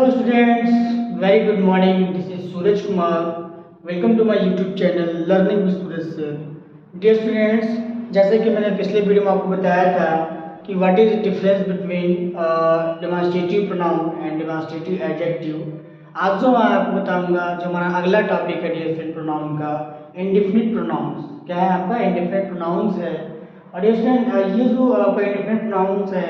Hello students, very good morning. This is Suraj Kumar. Welcome to my YouTube channel Learning with Suraj Sir. Dear students, जैसे कि मैंने पिछले video में आपको बताया था कि what is difference between demonstrative pronoun and demonstrative adjective. आज जो मैं आपको बताऊंगा जो हमारा अगला टॉपिक है डिफरेंट प्रोनाउन का, इंडेफिनिट प्रोनाउंस। क्या है आपका? इंडेफिनिट प्रोनाउंस है। और ये स्टूडेंट ये जो आपका इंडेफिनिट प्रोनाउंस है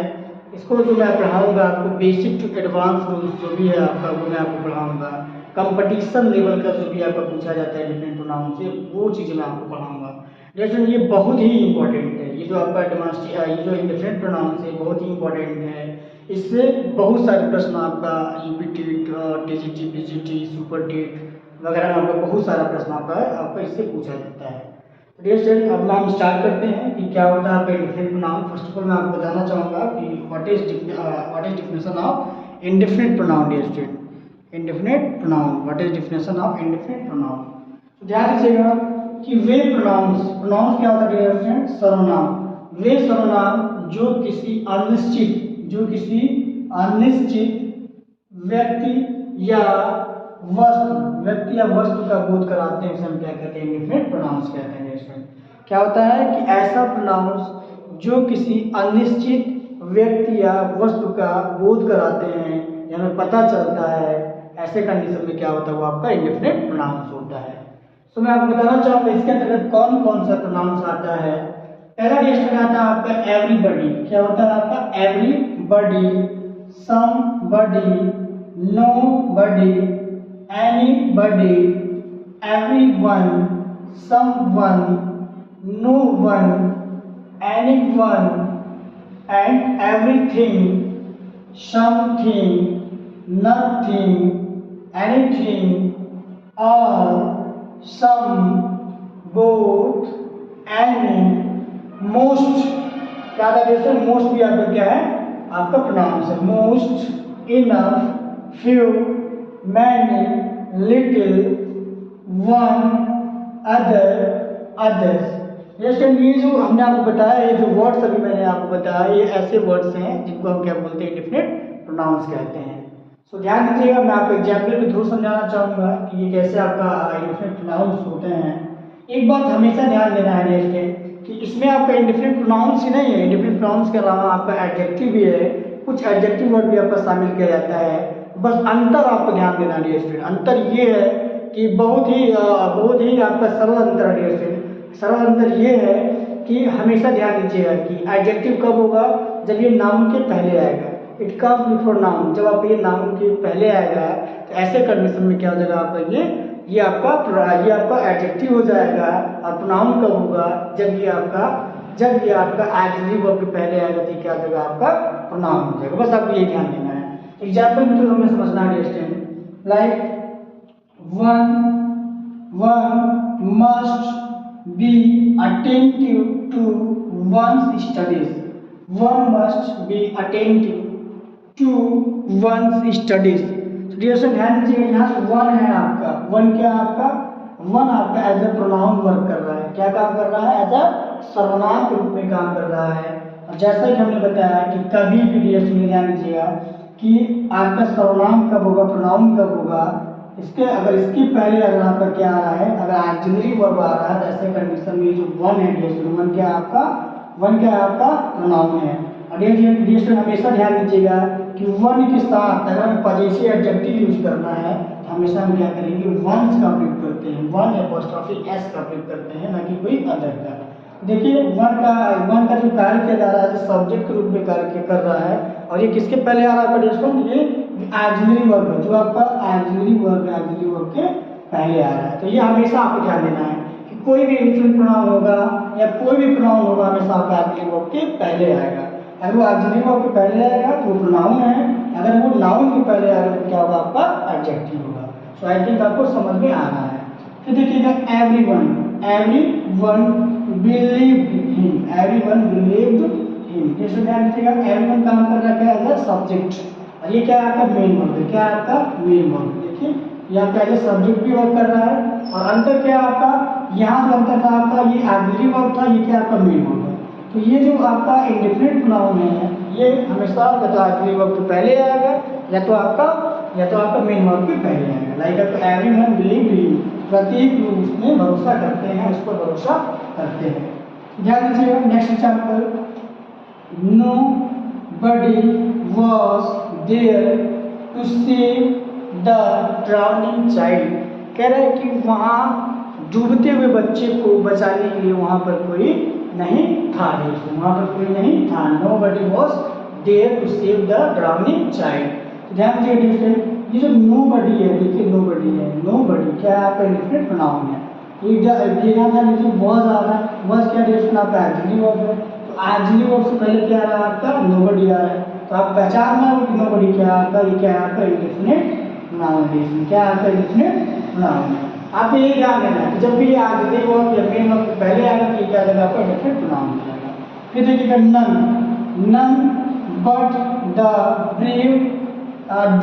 इसको जो मैं पढ़ाऊंगा आपको बेसिक टू एडवांस रूल्स जो भी है आपका वो मैं आपको पढ़ाऊंगा। कंपटीशन लेवल का जो भी आपका पूछा जाता है डिफरेंट प्रोनाउन से वो चीज़ें मैं आपको पढ़ाऊंगा। लेकिन ये बहुत ही इंपॉर्टेंट है। ये जो आपका ये जो इंडेफिनिट प्रोनाउंस है बहुत ही इंपॉर्टेंट है। इससे बहुत सारे प्रश्न आपका यूपीटेट, टीजीटी, पीजीटी, सुपरटेट वगैरह में आपका बहुत सारा प्रश्न आपका इससे पूछा जाता है। डियर स्टूडेंट, अब हम स्टार्ट करते हैं कि क्या होता है आपका indefinite pronoun. First of all मैं आपको बताना चाहूँगा कि what is definition of indefinite pronoun. Dear student, indefinite pronoun, what is definition of indefinite pronoun. तो ध्यान दीजिएगा कि वे प्रोनाउंस क्या होता है डियर स्टूडेंट? सर्वनाम। वे सर्वनाम जो किसी अनिश्चित व्यक्ति या वस्तु का बोध कराते हैं, उसे हम क्या कहते हैं? इंडेफिनिट प्रोनाउंस कहते हैं। इसमें क्या होता है कि ऐसा प्रोनाउंस जो किसी अनिश्चित व्यक्ति या वस्तु का बोध कराते हैं या हमें पता चलता है, ऐसे कंडीशन में क्या होता है वो आपका इंडेफिनिट प्रोनाउंस होता है। तो मैं आपको बताना चाहूँगा इसके अंतर्गत कौन कौन सा प्रोनाउंस आता है। पहला डिस्ट्रिक्ट आता है आपका एवरीबॉडी। क्या होता है आपका? Everybody, somebody, nobody, anybody, everyone, someone, no one, anyone, and everything, something, nothing, anything, all, some, both, any, most। क्या था जैसे मोस्ट भी आपका क्या है? आपका प्रोनाउंस है। Most, enough, few, many, little, one, other, others। ये जो हमने आपको बताया, ये जो वर्ड्स अभी मैंने आपको बताया, ये ऐसे वर्ड्स हैं जिनको हम क्या बोलते हैं? इंडेफिनिट प्रोनाउंस कहते हैं। सो ध्यान दीजिएगा, मैं आपको एग्जाम्पल के थ्रू समझाना चाहूँगा कि ये कैसे आपका इंडेफिनिट प्रोनाउंस होते हैं। एक बात हमेशा ध्यान देना है नेक्स्ट कि इसमें आपका इंडेफिनिट प्रोनाउंस ही नहीं है, इंडेफिनिट प्रोनाउंस के अलावा आपका एडजेक्टिव भी है, कुछ एडजेक्टिव वर्ड भी आपका शामिल किया जाता है। बस अंतर आपको ध्यान देना है डियर स्टूडेंट। अंतर ये है कि बहुत ही आपका सरल अंतर है डियर स्टूडेंट। सरल अंतर ये है कि हमेशा ध्यान दीजिएगा कि एडजेक्टिव कब होगा? जब ये नाउन के पहले आएगा। It comes before noun. जब आप ये नाउन के पहले आएगा तो ऐसे कंडीशन में क्या हो जाएगा आपका ये आपका एडजेक्टिव हो जाएगा। और प्रोनाउन कब होगा? जब ये आपका ऑक्सिलरी वर्ब के पहले आएगा तो क्या हो जाएगा? आपका प्रोनाउन हो जाएगा। बस आपको ये ध्यान देना है। एग्जाम्पल में तो हमें समझना है dear like one must be attentive to one's studies. One must be attentive to one's studies. Dear student ध्यान दीजिएगा, यहाँ से वन है आपका। वन क्या है आपका? वन आपका एज ए प्रोनाउन वर्क कर रहा है। क्या काम कर रहा है? एज ए सर्वनाम के रूप में काम कर रहा है। और जैसा कि हमने बताया कि कभी भी डियर स्टूडेंट ध्यान दीजिएगा कि आपका सर्वनाम कब होगा, प्रोनाउन कब होगा, अगर इसके पहले अगर आपका क्या आ रहा है, अगर ऑक्सिलरी वर्ब आ रहा है, ऐसे कंडीशन में जो वन है डियर स्टूडेंट, वन क्या है आपका? प्रोनाउन है। और डियर स्टूडेंट हमेशा ध्यान दीजिएगा कि वन के साथ अगर हमें पजेसिव एडजेक्टिव यूज करना है तो हमेशा हम क्या करेंगे? वंस का प्रयोग करते हैं। वन एपोस्ट्रोफी एस का प्रयोग करते हैं, ना कि कोई अदर का। देखिए वन का जो कार्य किया जा रहा है सब्जेक्ट के रूप में कार्य कर रहा है। और ये किसके पहले आ रहा है दोस्तों? ये ऑक्सिलरी वर्ब है, जो आपका ऑक्सिलरी वर्ब के पहले आ रहा है। तो ये हमेशा आपको ध्यान देना है कि कोई भी इंडेफिनिट प्रोनाउन होगा या कोई भी प्रोनाउन होगा हमेशा आपका ऑक्सिलरी वर्ब के पहले आएगा। अगर वो ऑक्सिलरी वर्ब के पहले आएगा तो वो प्रोनाउन है, अगर वो नाउन के पहले आएगा तो क्या होगा? आपका एडजेक्टिव होगा। सो आई थिंक आपको समझ में आ रहा है। फिर देखिएगा एवरीवन बिलीव्ड हिम। जैसे ध्यान दीजिएगा एवरीवन काम कर रहा है एज अ सब्जेक्ट। और ये क्या है? आपका मेन वर्ब है। क्या है आपका? Main verb. देखिए यहाँ पे एज अ सब्जेक्ट भी वर्क कर रहा है। और अंतर क्या है आपका? यहाँ जो अंतर था आपका ये ऑक्सिलरी वर्ब था, ये क्या आपका? मेन वर्ब है। तो ये जो आपका इंडेफिनिट प्रोनाउन है ये हमेशा ऑक्सिलरी वर्ब के पहले आएगा या तो आपका या तो आपका मेन वर्ब के पहले आएगा। लाइक आपका एवरीवन बिलीव, प्रत्येक लोग उसमें भरोसा करते हैं, उस पर भरोसा करते हैं। ध्यान दीजिएगा next example, nobody was there to save the drowning child. कह रहा है कि वहाँ डूबते हुए बच्चे को बचाने के लिए वहाँ पर कोई नहीं था, वहाँ पर कोई नहीं था। Nobody was there to save the drowning child. ध्यान दीजिए ये जो नो बडी है, देखिए नो बडी है, नो बडी क्या है आपका इंडेफिनिट प्रोनाउन है। एक ध्यान वॉज आ रहा है, वॉज क्या डिफिनेशन आपका एक्चुअली वर्ब है, तो एक्चुअली वर्ब से पहले क्या आ रहा है आपका नो बडी आ रहा है, तो आप पहचानना कि नो बडी क्या है आपका, ये क्या है आपका इंडेफिनिट प्रोनाउन है। क्या है आपका इंडेफिनिट प्रोनाउन है। आप ये ध्यान देना है जब भी एक्चुअली वर्ब या मेन वर्ब पहले आएगा तो क्या आएगा आपका इंडेफिनिट प्रोनाउन हो जाएगा। फिर देखिएगा none, none but the brave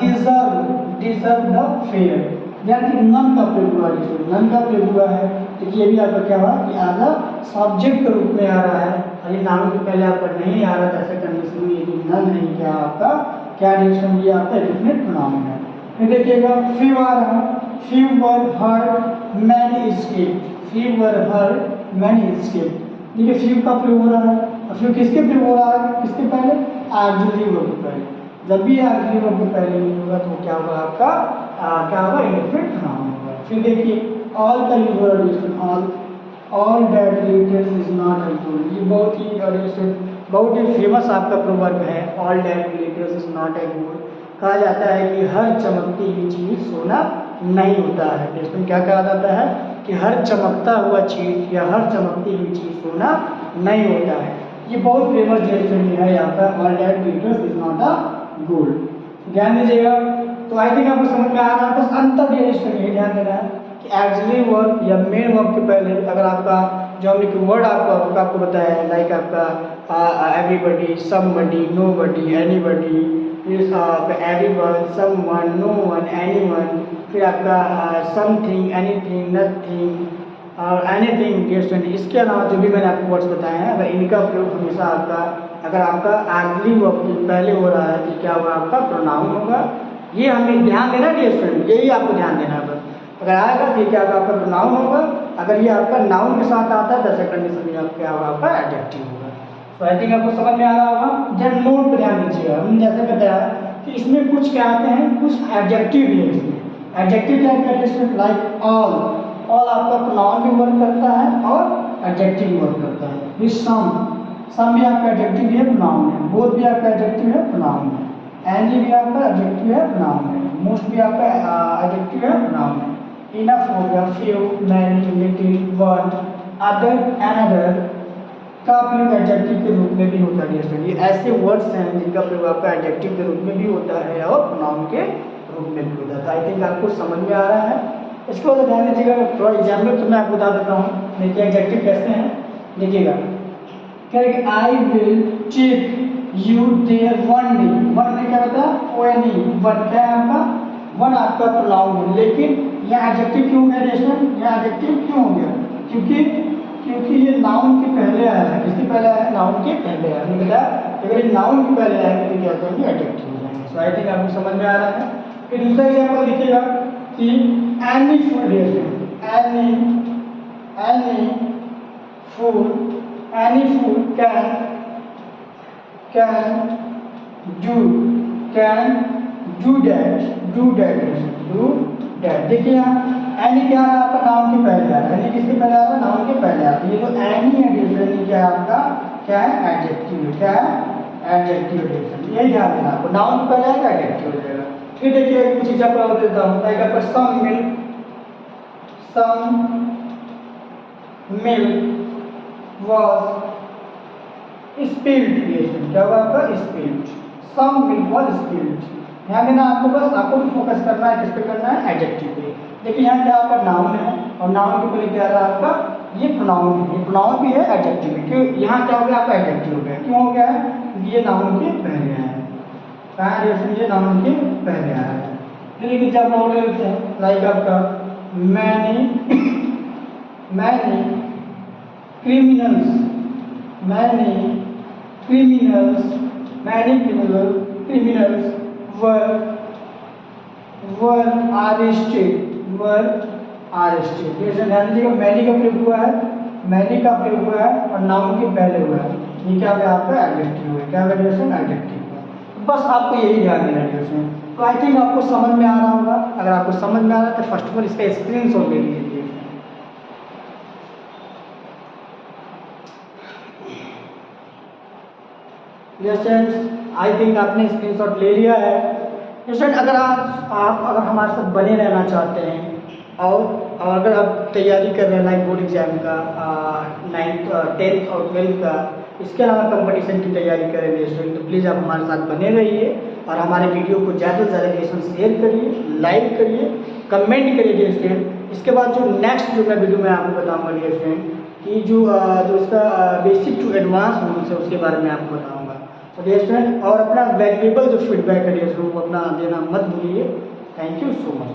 deserve the fair. यानी नन का प्रयोग हुआ है, नन का प्रयोग हुआ है, देखिए ये भी आपका क्या हुआ कि एज अ सब्जेक्ट के रूप में आ रहा है, और ये नाउन के पहले आपका नहीं आ रहा था, ऐसे कंडीशन में ये जो नन नहीं क्या आपका क्या डिक्शन ये आपका डेफिनेट प्रोनाउन है। फिर देखिएगा फ्यू आ रहा है, फ्यू वर हर्ड मैनी एस्केप्ड, फ्यू वर हर्ड मैनी एस्केप्ड। देखिए फ्यू का प्रयोग हो रहा है, और फ्यू किसके प्रयोग हो रहा है, किसके पहले, एक्चुअली वर्ब के पहले। जब भी एक्चुअली वर्ब के पहले नहीं होगा तो क्या होगा आपका क्या होगा इंडेफिनिट प्रोनाउन होगा। फिर देखिए ऑल का यूज हो रहा है, all that glitters is not at gold. ये बहुत ही फेमस आपका प्रोवर्ब है, all that glitters is not at gold. कहा जाता है कि हर चमकती हुई चीज सोना नहीं होता है। इसमें क्या कहा जाता है कि हर चमकता हुआ चीज या हर चमकती हुई चीज सोना नहीं होता है। ये बहुत फेमस डिक्शनरी है यहाँ पर, all that glitters is not a gold. ध्यान दीजिएगा, तो आई थिंक आपको समझ में आ रहा है। बस अंतर डिक्शनरी ध्यान देना है कि एक्चुअली वर्ब या मेन वर्ब के पहले अगर आपका जो हमने वर्ड आपको बताया है, लाइक आपका everybody, somebody, nobody, anybody, everyone, someone, known, anyone, फिर आपका समथिंग, एनीथिंग, नथिंग और एनीथिंग। इसके अलावा जो भी मैंने आपको वर्ड्स बताए हैं, अगर इनका प्रयोग हमेशा आपका अगर आपका एक्चुअली वर्ब के पहले हो रहा है तो क्या होगा आपका प्रोनाउन होगा। ये हमें ध्यान देना है स्टूडेंट, यही आपको ध्यान देना है। बस अगर आएगा तो क्या होगा आपका प्रोनाउन होगा, अगर ये आपका नाउन के साथ आता है तो सेकंड कंडीशन में आपका क्या होगा आपका एडजेक्टिव होगा। तो आई थिंक आपको समझ में आ रहा होगा। जब नोट पर ध्यान दीजिएगा, हमने जैसे बताया कि इसमें कुछ क्या आते हैं, कुछ एडजेक्टिव भी है इसमें। एडजेक्टिव क्या कहते हैं, लाइक ऑल, ऑल आपका प्रोनाउन भी वर्क करता है और एडजेक्टिव भी वर्क करता है। फिर सम भी आपका एडजेक्टिव है, प्रोनाउन है। बोथ भी आपका एडजेक्टिव है, प्रोनाउन है। एनी भी आपका एडजेक्टिव है, प्रोनाउन है। मोस्ट भी आपका एडजेक्टिव है, प्रोनाउन है। इनफ हो गया, few, many, little, one, other, another का प्रयोग एडजेक्टिव के रूप में भी होता है। ये ऐसे वर्ड्स हैं जिनका प्रयोग आपका एडजेक्टिव के रूप में भी होता है और प्रोनाउन के रूप में भी होता है। आई थिंक आपको समझ में आ रहा है। इसके बाद ध्यान दीजिएगा, थोड़ा एग्जाम्पल तो मैं आपको बता देता हूँ। देखिए एडजेक्टिव कैसे हैं, देखिएगा क्या है कि I will take you there one day. One में क्या होता है, ओएनई, वन क्या है आपका, वन आपका प्रोनाउन है। लेकिन यह एडजेक्टिव क्यों है नेशनल, यह एडजेक्टिव क्यों हो गया, क्योंकि ये नाउन के पहले आया है। किसके पहले आया है, नाउन के पहले आया है। बेटा अगर ये नाउन के पहले आएगा तो क्या होगा, एडजेक्टिव हो जाएंगे। सो आई थिंक आपको समझ में आ रहा है। फिर दूसरा एग्जाम्पल देखिएगा कि any food, any food can do that. देखिए यहाँ एनी क्या है आपका, नाउन के पहले आ रहा है। एनी किसके पहले आ रहा है, नाउन के पहले आ रहा है। ये जो एनी है डिक्शनरी क्या है आपका, क्या है, एडजेक्टिव। क्या है, एडजेक्टिव डिक्शनरी। यही ध्यान देना आपको, नाउन के पहले आएगा एडजेक्टिव हो जाएगा। फिर देखिए कुछ एग्जाम्पल और देता हूँ, लाइक आपका सम मिल्क वाज स्पिल्ड। क्या हुआ आपका, spilled. Some milk was spilled. ध्यान देना आपको, बस आपको भी फोकस करना है, किस पे करना है, एडजेक्टिव पे। देखिए यहाँ क्या आपका नाउन है और नाउन के पहले क्या रहा आपका, ये प्रोनाउन है। ये प्रोनाउन भी है, एडजेक्टिव भी। क्यों यहाँ क्या हो गया आपका, एडजेक्टिव हो गया। क्यों हो गया है, क्योंकि ये नाउन के पहले आया है। कहाँ ये नाउन के पहले आया है। फिर एक एग्जाम्पल और लेते हैं, लाइक आपका many criminals were were arrested. जैसे ध्यान दीजिएगा, मैनी का प्रयोग हुआ है, मैनी का प्रयोग हुआ है और नाउन के पहले हुआ है। ये क्या है आपका एडजेक्टिव है, क्या वैल्यूएशन एडजेक्टिव है। बस आपको यही ध्यान देना है उसमें। तो आई थिंक आपको समझ में आ रहा होगा। अगर आपको समझ में आ रहा है तो फर्स्ट ऑफ ऑल इसका स्क्रीनशॉट ले लीजिए। स्टूडेंट्स आई थिंक आपने स्क्रीनशॉट ले लिया है। स्टूडेंट अगर आप अगर हमारे साथ बने रहना चाहते हैं और अगर आप तैयारी कर रहे हैं लाइक बोर्ड एग्जाम का, 9th 10th और 12th का, इसके अलावा कंपटीशन की तैयारी कर रहे हैं स्टूडेंट, तो प्लीज़ आप हमारे साथ बने रहिए और हमारे वीडियो को ज़्यादा से ज़्यादा क्वेश्चन शेयर करिए, लाइक करिए, कमेंट करिए स्टूडेंट। इसके बाद जो नेक्स्ट जो मैं वीडियो में आपको बताऊँगा स्टूडेंट कि जो इसका बेसिक टू एडवांस रूल्स है उसके बारे में आपको बताऊँगा। तो स्टूडेंट और अपना वैल्यूएबल जो फीडबैक है वो अपना देना मत भूलिए। Thank you so much.